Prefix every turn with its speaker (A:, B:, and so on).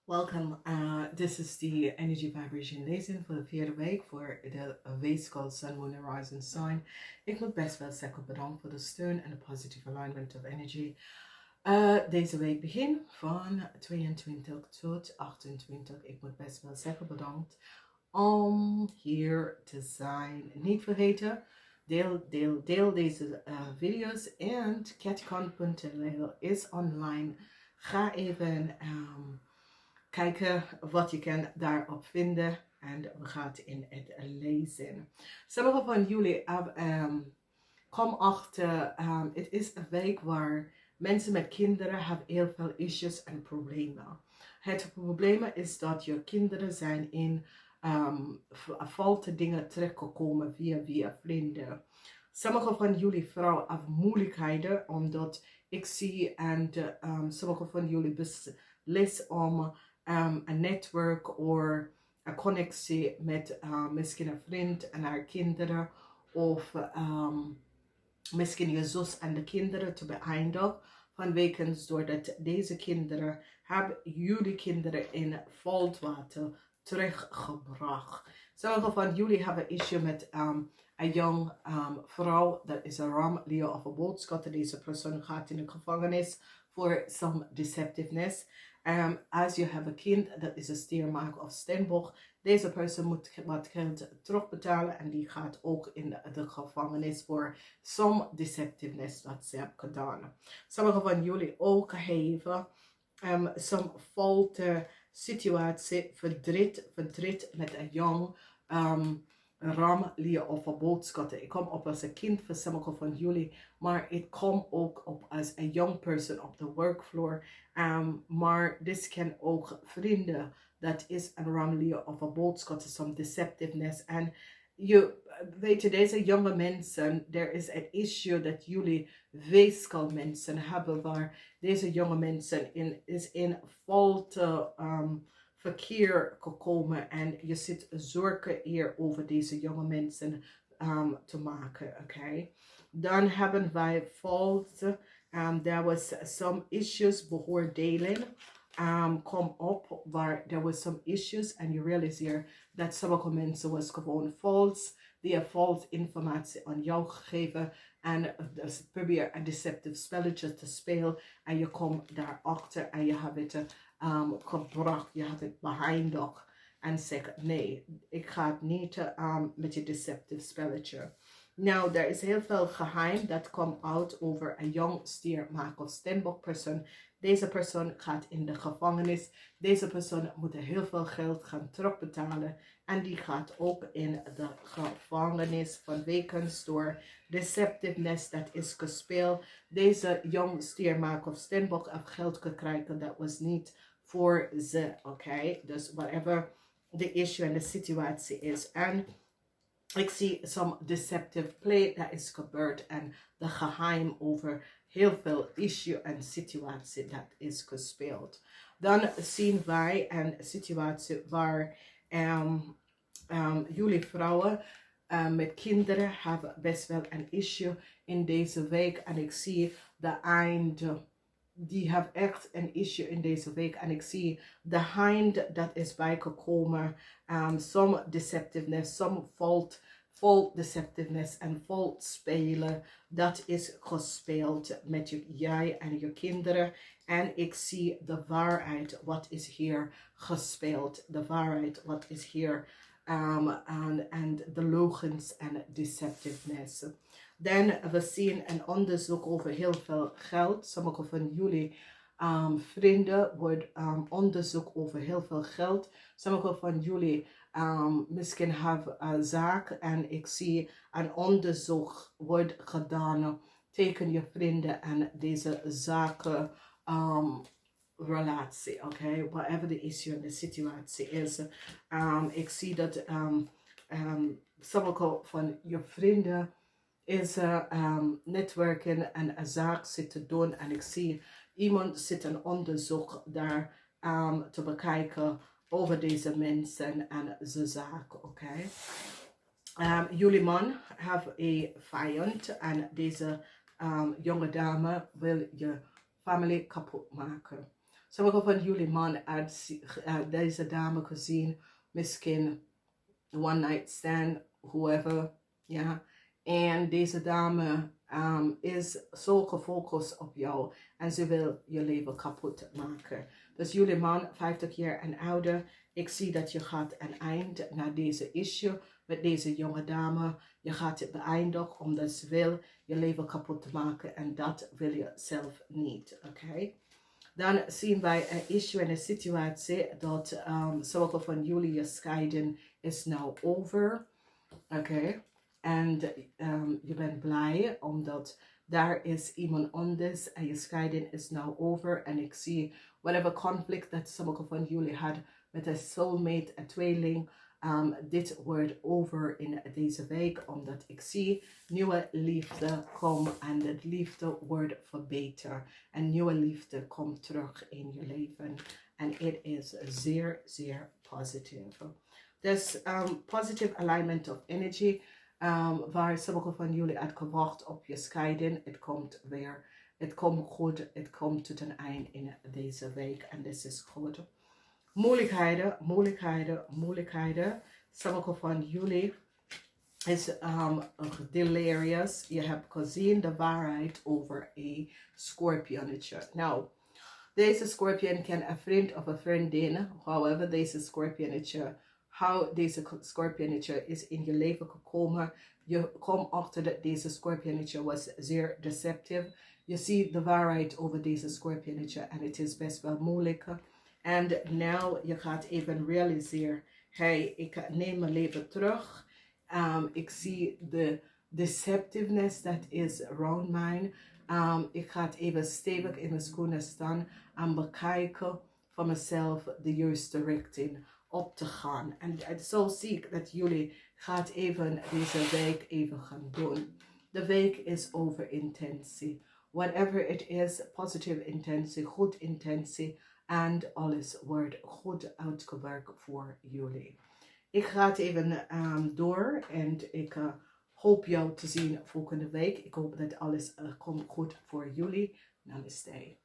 A: Welcome. This is the energy vibration lezing voor de vierde week voor de Weegschaal Sun, Moon en Rising Sign. Ik moet best wel zeggen bedankt voor de steun en de positive alignment of energy. Deze week begin van 22 tot 28. Ik moet best wel zeggen bedankt om hier te zijn. Niet vergeten, deel deze video's en catcon.nl is online. Ga even kijken wat je kan daarop vinden en we gaan in het lezen. Sommigen van jullie kom achter, het is een week waar mensen met kinderen hebben heel veel issues en problemen. Het probleem is dat je kinderen zijn in foute dingen terechtgekomen via vrienden. Sommige van jullie vrouwen hebben moeilijkheden omdat ik zie en sommige van jullie beslissen om een netwerk of een connectie met misschien een vriend en haar kinderen of misschien je zus en de kinderen te beëindigen. Vanwege doordat deze kinderen hebben jullie kinderen in volwater teruggebracht. Sommige van jullie hebben issue met een jong vrouw, dat is een ram, Leo of een boodschap. Deze persoon gaat in de gevangenis voor some deceptiveness. Als je hebt een kind, dat is een stiermaak of steenbok. Deze persoon moet wat geld terugbetalen en die gaat ook in de gevangenis voor some deceptiveness dat ze hebben gedaan. Sommige van jullie ook hebben some foute situatie, verdriet met een jong ram, Leo of een boodschap. Ik kom op als een kind voor sommige van jullie, maar ik kom ook op als een young person op de workfloor. Maar dit kan ook vrienden, dat is een ram, Leo of een boodschap, some deceptiveness. En weet je, deze jonge mensen, er is een issue dat jullie weegschaal mensen hebben, waar deze jonge mensen in foute verkeer gekomen en je zit zorgen hier over deze jonge mensen te maken, oké? Dan hebben wij foute, there was some issues, beoordeling. Kom op waar there was some issues en je realiseert dat sommige mensen was gewoon false. Die hebben false informatie aan jou gegeven en dus probeer een deceptive spelletje te spelen en je komt daarachter en je hebt het gebracht, je hebt het beëindigd en zegt nee, ik ga het niet met je deceptive spelletje. Nou, er is heel veel geheim dat komt uit over een jong stiermaak of steenbok persoon. Deze persoon gaat in de gevangenis. Deze persoon moet heel veel geld gaan terugbetalen. En die gaat ook in de gevangenis vanwege door deceptiveness dat is gespeeld. Deze jong stiermaak of steenbok heeft geld gekregen dat was niet voor ze. Oké, dus whatever de issue en de situatie is. En ik zie some deceptive play dat is gebeurd en de geheim over heel veel issue en situatie dat is gespeeld. Dan zien wij een situatie waar jullie vrouwen met kinderen hebben best wel een issue in deze week. En ik zie de einde, die hebben echt een issue in deze week. En ik zie de eind dat is bijgekomen. Some deceptiveness, some fault deceptiveness en fault spelen. Dat is gespeeld met jij en je kinderen. En ik zie de waarheid, wat is hier gespeeld. De waarheid, wat is hier. En de logens en deceptiveness. Dan we zien een onderzoek over heel veel geld. Sommige van jullie vrienden wordt onderzoek over heel veel geld. Sommige van jullie misschien hebben een zaak en ik zie een onderzoek wordt gedaan tegen je vrienden en deze zaken relatie, oké? Whatever the issue en de situatie is. Ik zie dat sommige van je vrienden is netwerken en een zaak zitten doen en ik zie iemand zit een onderzoek daar te bekijken over deze mensen en zijn zaak, oké? Jullie man heeft een vijand en deze jonge dame wil je familie kapot maken. Sommigen van jullie man deze dame gezien, misschien one night stand, whoever, ja. En deze dame is zo gefocust op jou en ze wil je leven kapot maken. Dus jullie man, 50 jaar en ouder, ik zie dat je gaat een eind naar deze issue met deze jonge dame. Je gaat het beëindigen omdat ze wil je leven kapot maken en dat wil je zelf niet, oké? Dan zien wij een issue en een situatie dat sommige van jullie je scheiden is nou over. Oké. En je bent blij omdat daar is iemand anders en je scheiding is nou over. En ik zie whatever conflict dat sommige van jullie had met een soulmate, een tweeling. Dit wordt over in deze week, omdat ik zie nieuwe liefde komen en de liefde wordt verbeterd. En nieuwe liefde komt terug in je leven. En het is zeer, zeer positief. Dus positive alignment of energy, waar sommige van jullie had gewacht op je scheiding. Het komt weer, het komt goed, het komt tot een eind in deze week en dit is goed. Moeilijkheden. Sommige van jullie is delirious. Je hebt gezien de waarheid over een scorpionnetje. Nou, deze scorpion kan een vriend of een vriendin, however deze scorpionnetje, how deze scorpionnetje is in je leven gekomen. Je komt achter dat deze scorpionnetje was zeer deceptief. Je ziet de waarheid over deze scorpionnetje en het is best wel moeilijk. En nu je gaat even realiseren, hey, ik neem mijn leven terug. Ik zie de deceptiveness that is around me. Ik ga het even stevig in mijn schoenen staan en bekijken van mezelf de juiste richting op te gaan. En zo zie ik dat jullie gaat even deze week even gaan doen. De week is over intentie. Whatever it is, positive intentie, goed intentie. En alles wordt goed uitgewerkt voor jullie. Ik ga het even door en ik hoop jou te zien volgende week. Ik hoop dat alles komt goed voor jullie. Namaste.